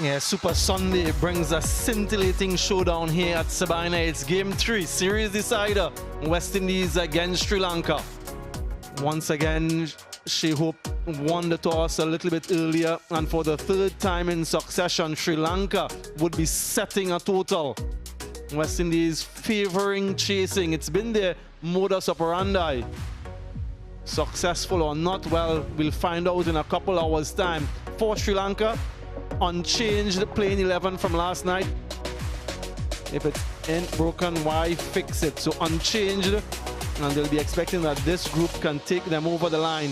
Yeah, Super Sunday brings a scintillating showdown here at Sabina. It's Game 3, series decider, West Indies against Sri Lanka. Once again, Shea Hope won the toss a little bit earlier, and for the third time in succession, Sri Lanka would be setting a total. West Indies favoring chasing. It's been their modus operandi. Successful or not, well, we'll find out in a couple hours' time. For Sri Lanka, unchanged playing 11 from last night. If it ain't broken, why fix it? So unchanged, and they'll be expecting that this group can take them over the line.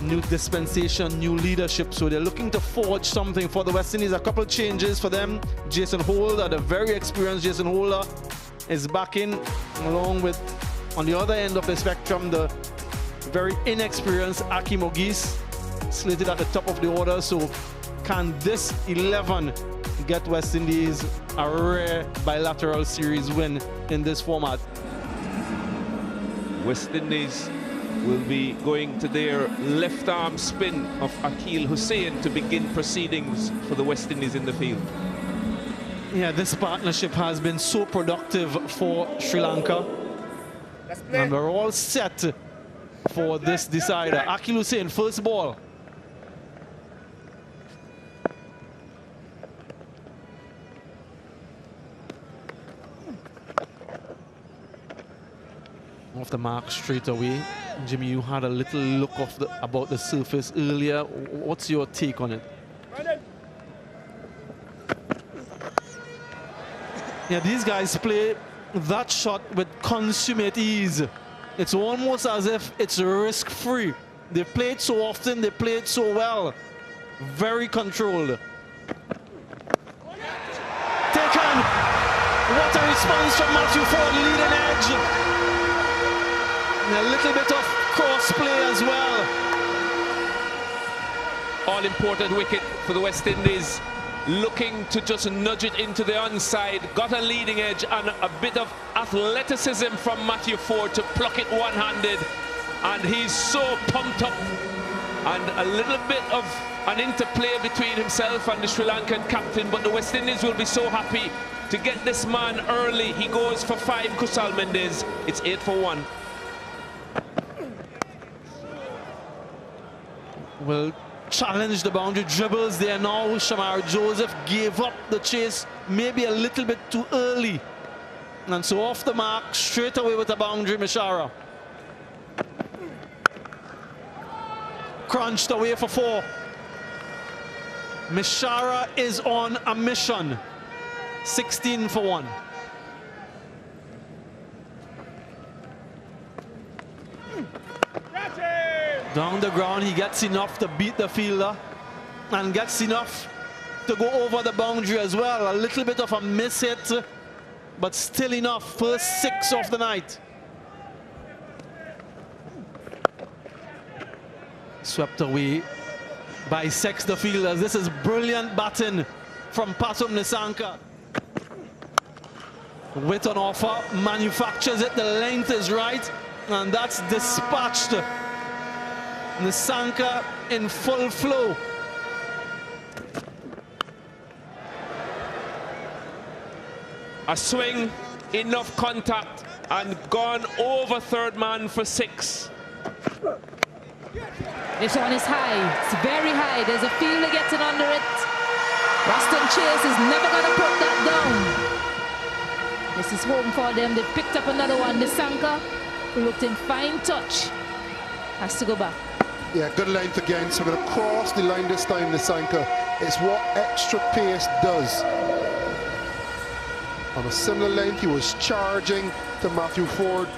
New dispensation, new leadership, so they're looking to forge something for the West Indies. A couple changes for them. Jason Holder, the very experienced Jason Holder, is back in, along with, on the other end of the spectrum, the very inexperienced Aki Mogis, slated at the top of the order. So can this 11 get West Indies a rare bilateral series win in this format? West Indies will be going to their left arm spin of Akil Hussain to begin proceedings for the West Indies in the field. Yeah, this partnership has been so productive for Sri Lanka. And we're all set for this decider. Akil Hussain, first ball. Off the mark straight away. Jimmy, you had a little look about the surface earlier. What's your take on it? Yeah, these guys play that shot with consummate ease. It's almost as if it's risk-free. They play it so often, they play it so well. Very controlled. Taken! What a response from Matthew Ford, leading edge. And a little bit of cross-play as well. All-important wicket for the West Indies, looking to just nudge it into the onside. Got a leading edge and a bit of athleticism from Matthew Ford to pluck it one-handed. And he's so pumped up. And a little bit of an interplay between himself and the Sri Lankan captain, but the West Indies will be so happy to get this man early. He goes for 5, Kusal Mendez. It's 8 for 1. Will challenge the boundary, dribbles there now. Shamar Joseph gave up the chase maybe a little bit too early, and so off the mark straight away with the boundary. Mishara crunched away for 4. Mishara is on a mission. 16 for 1. Down the ground, he gets enough to beat the fielder and gets enough to go over the boundary as well. A little bit of a miss hit, but still enough. First 6 of the night. Swept away by Sex the fielders. This is brilliant batting from Patum Nisanka. With an offer, manufactures it, the length is right, and that's dispatched. Nisanka in full flow. A swing, enough contact, and gone over third man for 6. This one is high. It's very high. There's a fielder getting under it. Ruston Chase is never going to put that down. This is home for them. They picked up another one. Nisanka, who looked in fine touch, has to go back. Yeah, good length again, so we're going to cross the line this time, Nisanka. It's what extra pace does. On a similar length, he was charging to Matthew Ford.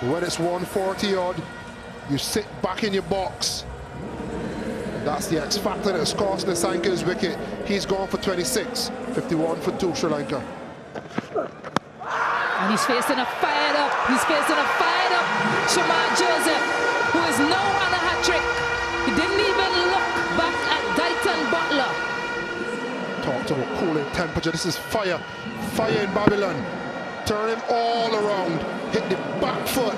When it's 140 odd, you sit back in your box. That's the X factor that's cost Nisanka's wicket. He's gone for 26, 51 for 2 Sri Lanka. And he's facing a fired up, Shamar Joseph, who is now on a hat-trick. He didn't even look back at Dighton Butler. Talked about cooling temperature. This is fire. Fire in Babylon. Turn him all around. Hit the back foot.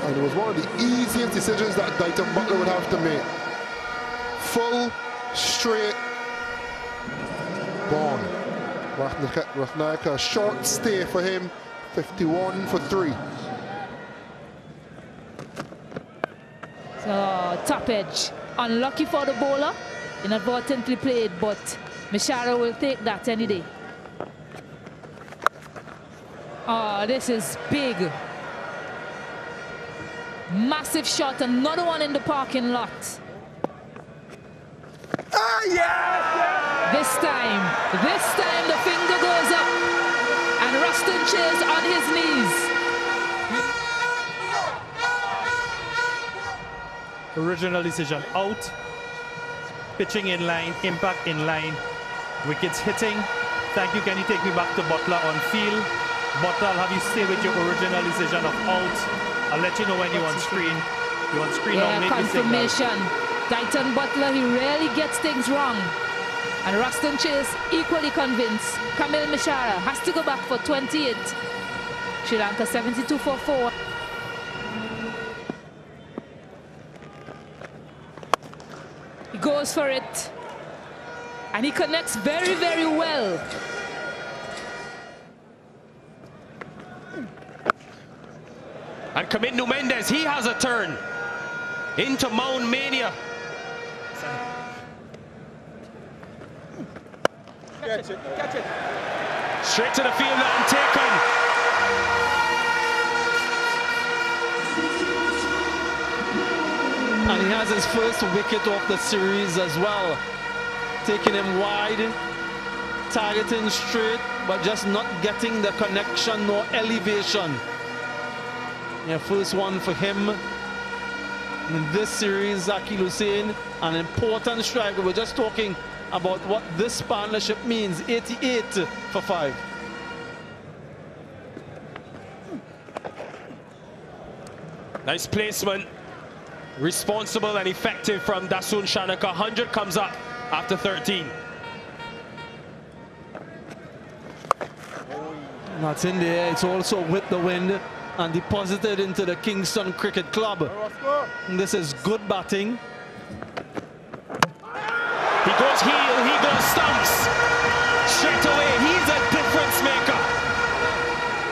And it was one of the easiest decisions that Dighton Butler would have to make. Full straight. Gone. Rathnayaka, short stay for him. 51 for 3. So, top edge. Unlucky for the bowler. Inadvertently played, but Mishara will take that any day. Oh, this is big. Massive shot, another one in the parking lot. This time the finger goes up and Ruston Chase on his knees. Original decision out. Pitching in line, impact in line. Wickets hitting. Thank you, can you take me back to Butler on field? Butler, I'll have you stay with your original decision of out. I'll let you know when you're on screen. You're on screen, yeah, nominate the signal. confirmation. Titan Butler, he rarely gets things wrong. And Ruston Chase equally convinced. Kamil Mishara has to go back for 28. Sri Lanka 72 for 4. He goes for it. And he connects very, very well. And Kamindu Mendes, he has a turn into Mount Mania. Catch it. Straight to the field and taken. And he has his first wicket of the series as well. Taking him wide, targeting straight, but just not getting the connection nor elevation. Yeah, first one for him in this series. Zakir Hussain, an important striker. We're just talking about what this partnership means. 88 for 5. Nice placement. Responsible and effective from Dasun Shanaka. 100 comes up after 13. That's in the air. It's also with the wind and deposited into the Kingston Cricket Club. And this is good batting. He goes heel, he goes stumps. Straight away, he's a difference maker.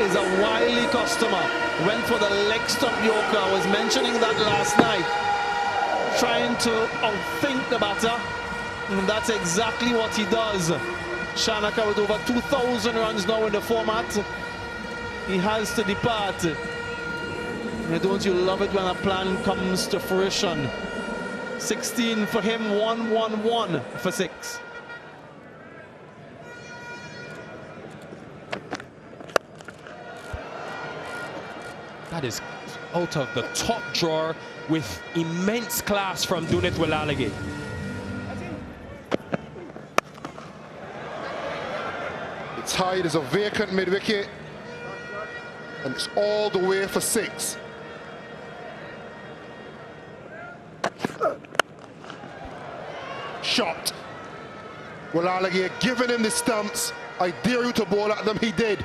Is a wily customer. Went for the leg stump Yorker. I was mentioning that last night. Trying to outthink the batter. And that's exactly what he does. Shanaka with over 2,000 runs now in the format. He has to depart. And don't you love it when a plan comes to fruition? 16 for him, 1-1-1 for 6. That is out of the top drawer with immense class from Dunit Walalage. It's high, there's a vacant mid-wicket. And it's all the way for 6. Shot. Walalage giving him the stumps. I dare you to bowl at them. He did.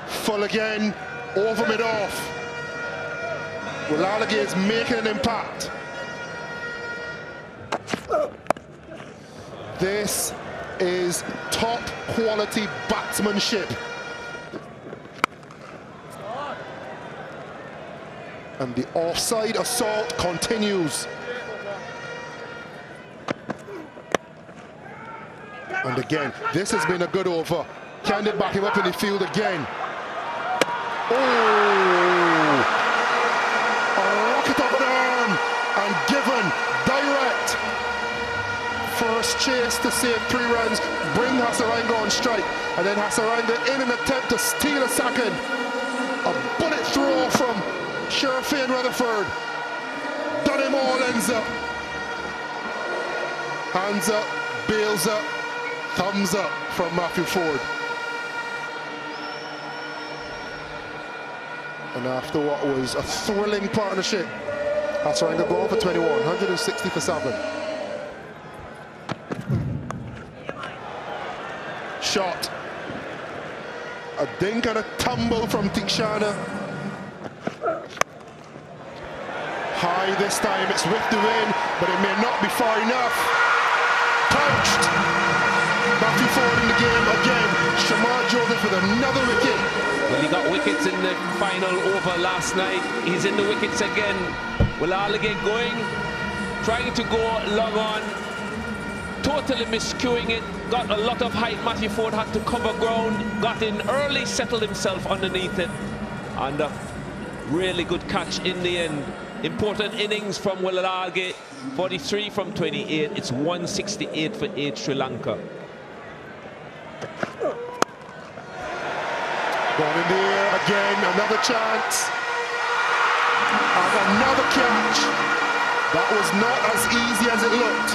Full again. Over mid off. Walalage is making an impact. This is top quality batsmanship. And the offside assault continues. And again, this has been a good over. Can it back him up in the field again? Oh! A rocket of an arm and given direct. First chase to save 3 runs, bring Hasaranga on strike, and then Hasaranga in an attempt to steal a second. A bullet throw from Sherfane Rutherford. Done him all, ends up. Hands up, bails up, thumbs up from Matthew Ford. And after what was a thrilling partnership, Hasaranga gone for 21, 160 for 7. Shot. A dink and a tumble from Tikshana. High this time, it's with the wind, but it may not be far enough. Touched. Matthew Ford in the game again. Shamar Joseph with another wicket. Well, he got wickets in the final over last night. He's in the wickets again. Will Alligate going, trying to go long on, totally miscuing it. Got a lot of height. Matthew Ford had to cover ground, got in early, settled himself underneath it, and a really good catch in the end. Important innings from Will Alligate, 43 from 28. It's 168 for 8 Sri Lanka. Gone in the air again, another chance. And another catch. That was not as easy as it looked.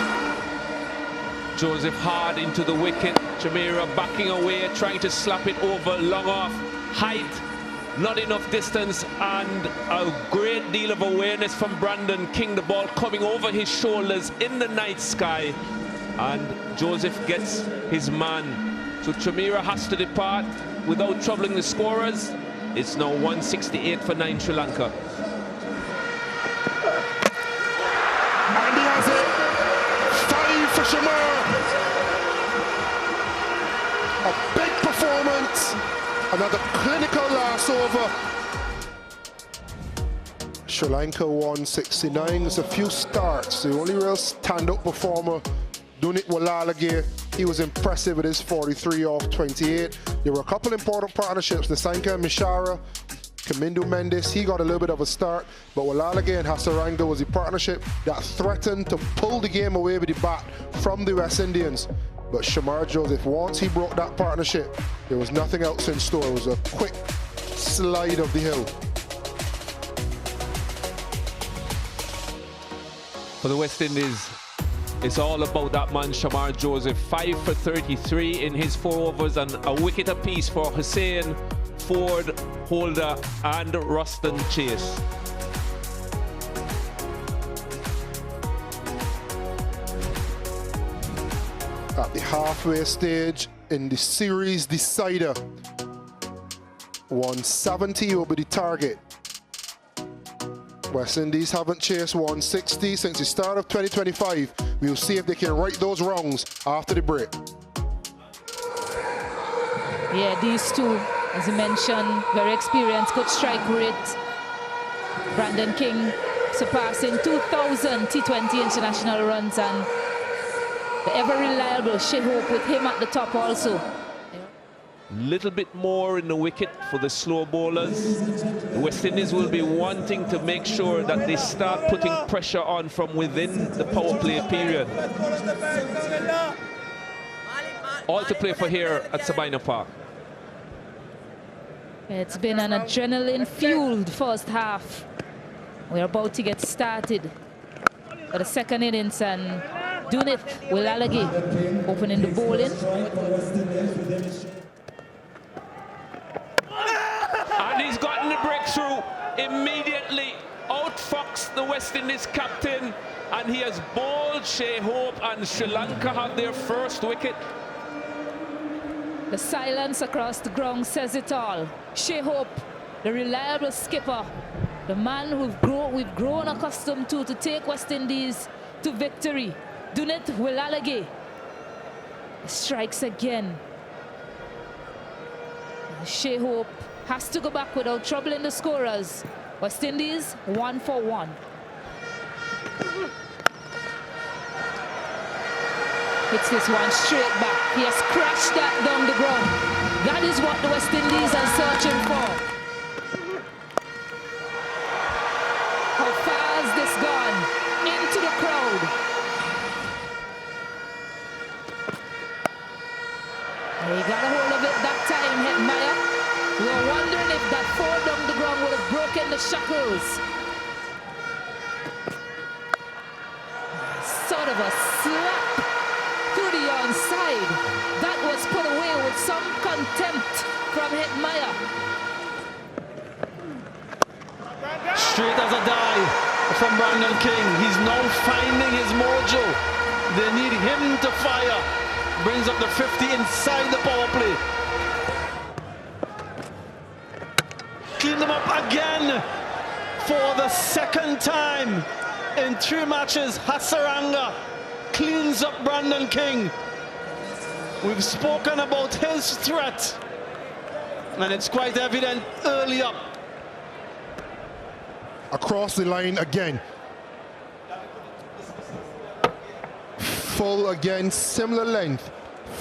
Joseph hard into the wicket. Chameera backing away, trying to slap it over, long off. Height, not enough distance, and a great deal of awareness from Brandon King. The ball coming over his shoulders in the night sky. And Joseph gets his man. So Chameera has to depart without troubling the scorers. It's now 168 for 9 Sri Lanka. And he has it. 5 for Shamar. A big performance. Another clinical last over. Sri Lanka 169. There's a few starts. The only real stand-up performer, Dunit Walalage. He was impressive with his 43 off 28. There were a couple important partnerships. Nasanka and Mishara, Kamindu Mendes, he got a little bit of a start, but Walalage and Hasaranga was the partnership that threatened to pull the game away with the bat from the West Indians. But Shamar Joseph, once he broke that partnership, there was nothing else in store. It was a quick slide of the hill. For the West Indies, it's all about that man, Shamar Joseph. 5 for 33 in his 4 overs and a wicket apiece for Hussain, Ford, Holder and Ruston Chase. At the halfway stage in the series decider, 170 will be the target. West Indies haven't chased 160 since the start of 2025. We'll see if they can right those wrongs after the break. Yeah, these two, as you mentioned, very experienced, good strike rate. Brandon King surpassing 2,000 T20 international runs, and the ever reliable Shehop with him at the top also. Little bit more in the wicket for the slow bowlers. The West Indies will be wanting to make sure that they start putting pressure on from within the power play period. All to play for here at Sabina Park. It's been an adrenaline-fueled first half. We're about to get started for the second innings, and Dunit Walalage opening the bowling. And he's gotten the breakthrough immediately. Outfoxed the West Indies captain, and he has bowled Shea Hope, and Sri Lanka have their first wicket. The silence across the ground says it all. Shea Hope, the reliable skipper, the man we've grown accustomed to take West Indies to victory. Dunit Walalage strikes again. Shea Hope has to go back without troubling the scorers. West Indies 1 for 1. Hits this one straight back. He has crashed that down the ground. That is what the West Indies are searching for. How far has this gone? Into the crowd. He got a hold of it that time, Hetmeyer. We were wondering if that fall down the ground would have broken the shackles. Sort of a slap to the onside. That was put away with some contempt from Hetmeyer. Straight as a die from Brandon King. He's now finding his mojo. They need him to fire. Brings up the 50 inside the power play. Clean them up again For the second time in 3 matches, Hasaranga cleans up Brandon King. We've spoken about his threat, and it's quite evident early up. Across the line again. Full again, similar length.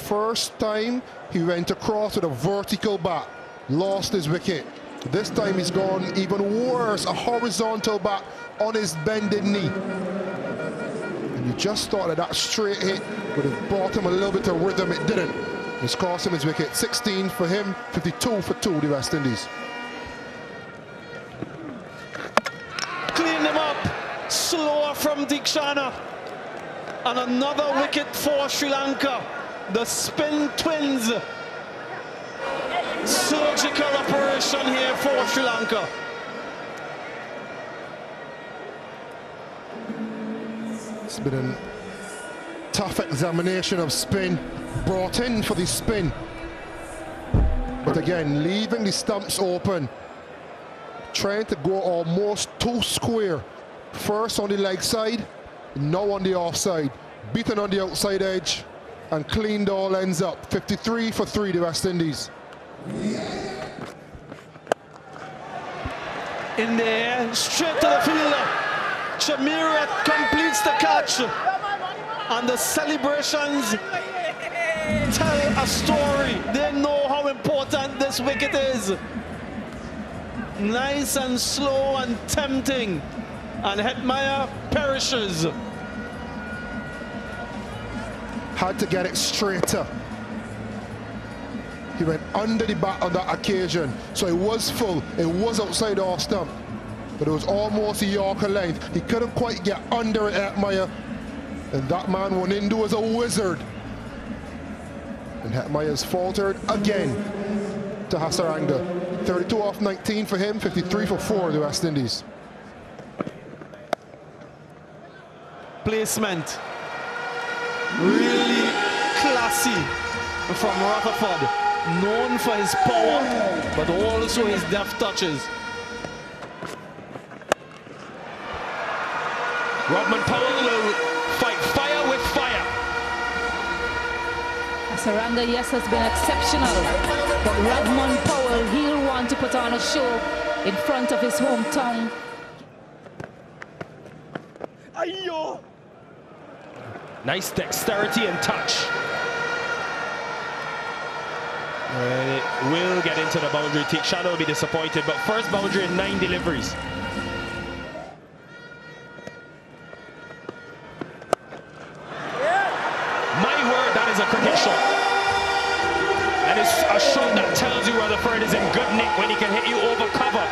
First time he went across with a vertical bat, lost his wicket. This time he's gone even worse, a horizontal bat on his bended knee. And you just thought that that straight hit would have brought him a little bit of rhythm. It didn't. It's cost him his wicket. 16 for him, 52 for 2, the West Indies. Clean him up, slower from Dikshana. And another wicket for Sri Lanka. The spin twins. Surgical operation here for Sri Lanka. It's been a tough examination of spin, brought in for the spin. But again, leaving the stumps open. Trying to go almost too square. First on the leg side, now on the offside. Beaten on the outside edge and cleaned all ends up. 53 for 3, the West Indies. In the air, straight to the fielder. Shamira completes the catch. And the celebrations tell a story. They know how important this wicket is. Nice and slow and tempting. And Hetmyer perishes. Had to get it straighter. He went under the bat on that occasion, so it was full. It was outside the off stump, but it was almost a Yorker length. He couldn't quite get under it, Hetmyer, and that man went into as a wizard. And Hetmyer's faltered again to Hasaranga. 32 off 19 for him, 53 for 4, the West Indies. Placement. Really classy from Rutherford. Known for his power, but also his deft touches. Rodman Powell will fight fire with fire. Hasaranga, yes, has been exceptional, but Rodman Powell, he'll want to put on a show in front of his hometown. Ayo! Nice dexterity and touch. It will get into the boundary. Tikshana will be disappointed, but first boundary in 9 deliveries. My word, that is a cricket shot. And it's a shot that tells you Rutherford is in good nick when he can hit you over cover.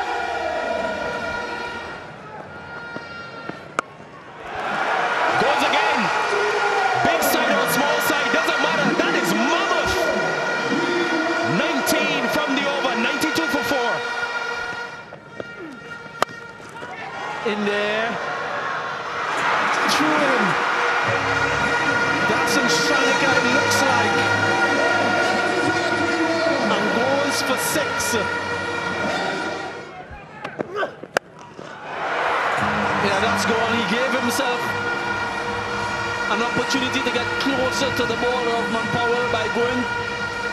Goes again. Big side or small side, doesn't matter. That is mammoth. 19 from the over, 92 for 4. In there. Through him. That's in Shanika, it looks like. And goes for 6. Yeah, that's gone. He gave himself an opportunity to get closer to the ball of Powell by going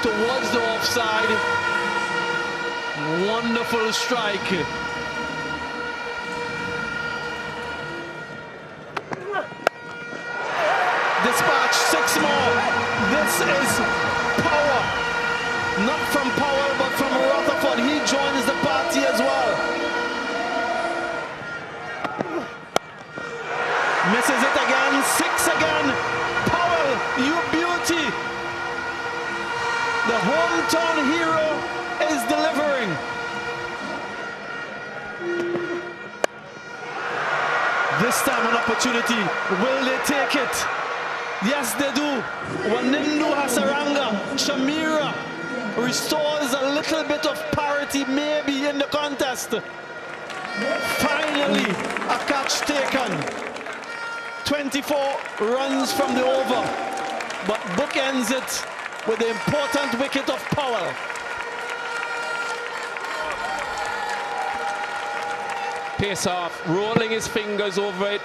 towards the offside. Wonderful strike. Dispatch, 6 more. This is power. Not from Powell, but from Rutherford. He joins the party as well. Misses it again. 6 again. Powell, you beauty. The hometown hero is delivering. This time an opportunity. Will they take it? Yes, they do. Wanindu Hasaranga, Shamira restores a little bit of parity maybe in the contest. Finally, a catch taken. 24 runs from the over, but bookends it with the important wicket of Powell. face off, rolling his fingers over it,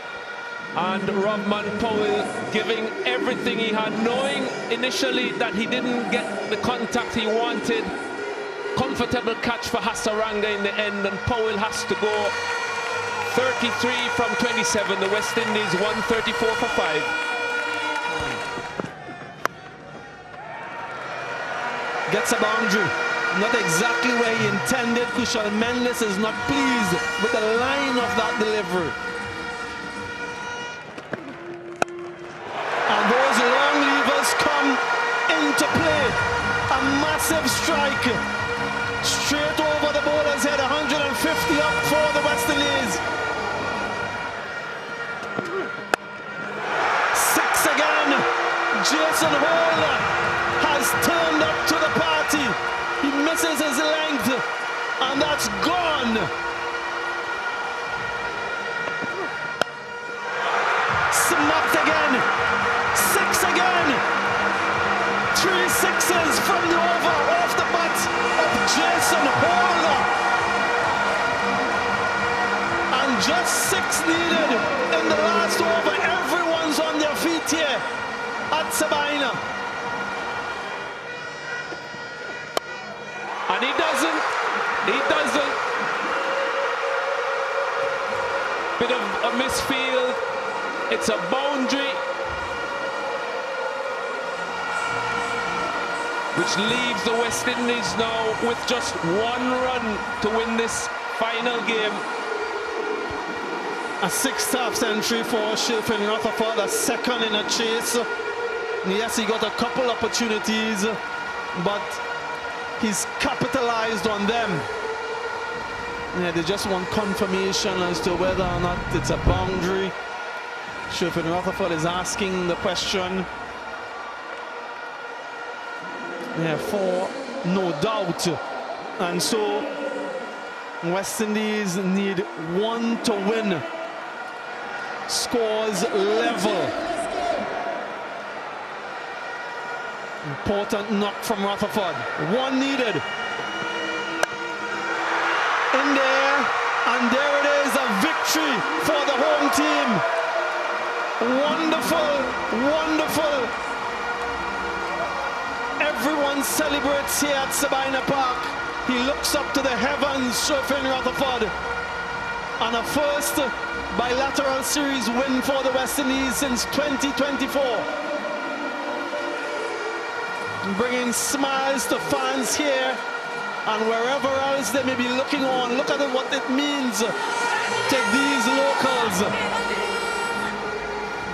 and Rutherford Powell giving everything he had, knowing initially that he didn't get the contact he wanted. Comfortable catch for Hasaranga in the end, and Powell has to go 33 from 27. The West Indies 134 for 5. Gets a boundary. Not exactly where he intended. Kushal Mendes is not pleased with the line of that delivery. And those long levers come into play. A massive strike. Straight over the bowler's head. 150 up for the West Indies. 6 again. Jason Holder has turned up to the party. He misses his length, and that's gone. Smacked again. 6 again. 3 sixes from the over off the bat of Jason Holder. And just 6 needed in the last over. Everyone's on their feet here at Sabina. And he doesn't. Bit of a misfield. It's a boundary, which leaves the West Indies now with just 1 run to win this final game. A 6th half century for Shilfin Rutherford, a second in a chase. Yes, he got a couple opportunities, but he's capitalized on them. Yeah, they just want confirmation as to whether or not it's a boundary. Shilfin Rutherford is asking the question. Yeah, for no doubt. And so West Indies need 1 to win. Scores level. Important knock from Rutherford. 1 needed. In there, and there it is, a victory for the home team. Wonderful, wonderful. Everyone celebrates here at Sabina Park. He looks up to the heavens, Shilfin Rutherford. And a first bilateral series win for the West Indies since 2024. Bringing smiles to fans here and wherever else they may be looking on. Look at what it means to these locals.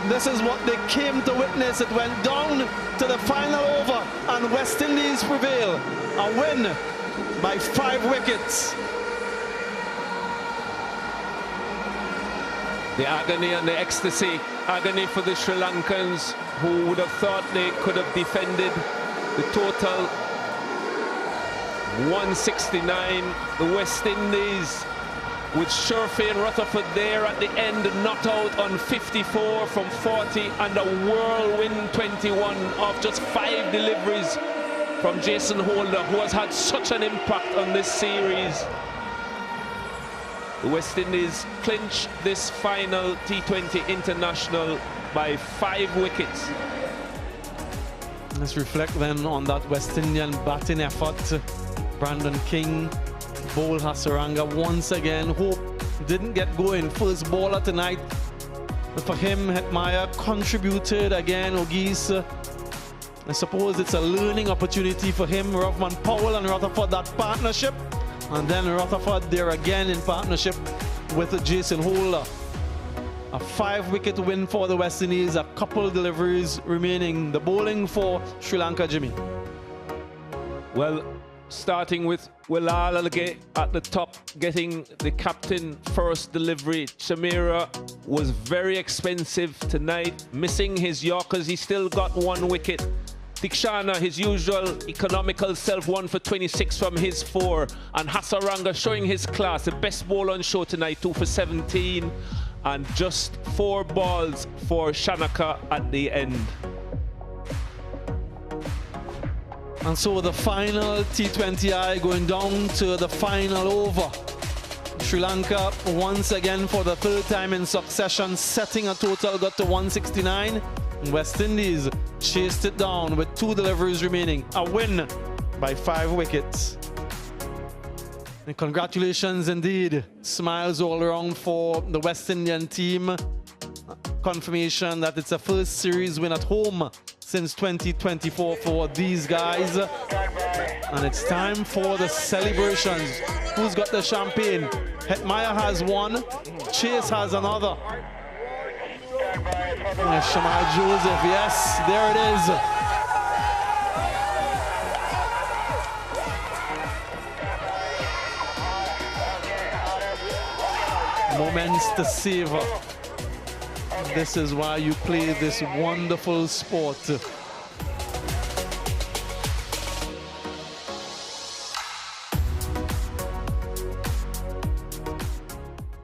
This is what they came to witness. It went down to the final over and West Indies prevail. A win by 5 wickets. The agony and the ecstasy. Agony for the Sri Lankans, who would have thought they could have defended the total 169. The West Indies with Shilfin Rutherford there at the end, not out on 54 from 40, and a whirlwind 21 of just 5 deliveries from Jason Holder, who has had such an impact on this series. The West Indies clinch this final T20 international by 5 wickets. Let's reflect then on that West Indian batting effort. Brandon King, Bowl Hasaranga once again. Hope didn't get going. First bowler tonight. But for him, Hetmyer contributed again. Ogis, I suppose it's a learning opportunity for him. Rutherford Powell and Rutherford, that partnership. And then Rutherford there again in partnership with Jason Holder. A 5-wicket win for the West Indies, a couple deliveries remaining. The bowling for Sri Lanka, Jimmy. Well, starting with Willal Alage at the top, getting the captain first delivery. Chamira was very expensive tonight, missing his Yorkers. He still got 1 wicket. Tikshana, his usual economical self, 1 for 26 from his 4. And Hasaranga showing his class, the best bowler on show tonight, 2 for 17. And just 4 balls for Shanaka at the end. And so the final T20I going down to the final over. Sri Lanka once again for the third time in succession, setting a total, got to 169. West Indies chased it down with 2 deliveries remaining. A win by 5 wickets. And congratulations indeed. Smiles all around for the West Indian team. Confirmation that it's a first series win at home since 2024 for these guys. And it's time for the celebrations. Who's got the champagne? Hetmeyer has one. Chase has another. Shamal Joseph, yes, there it is. Moments to savor. This is why you play this wonderful sport.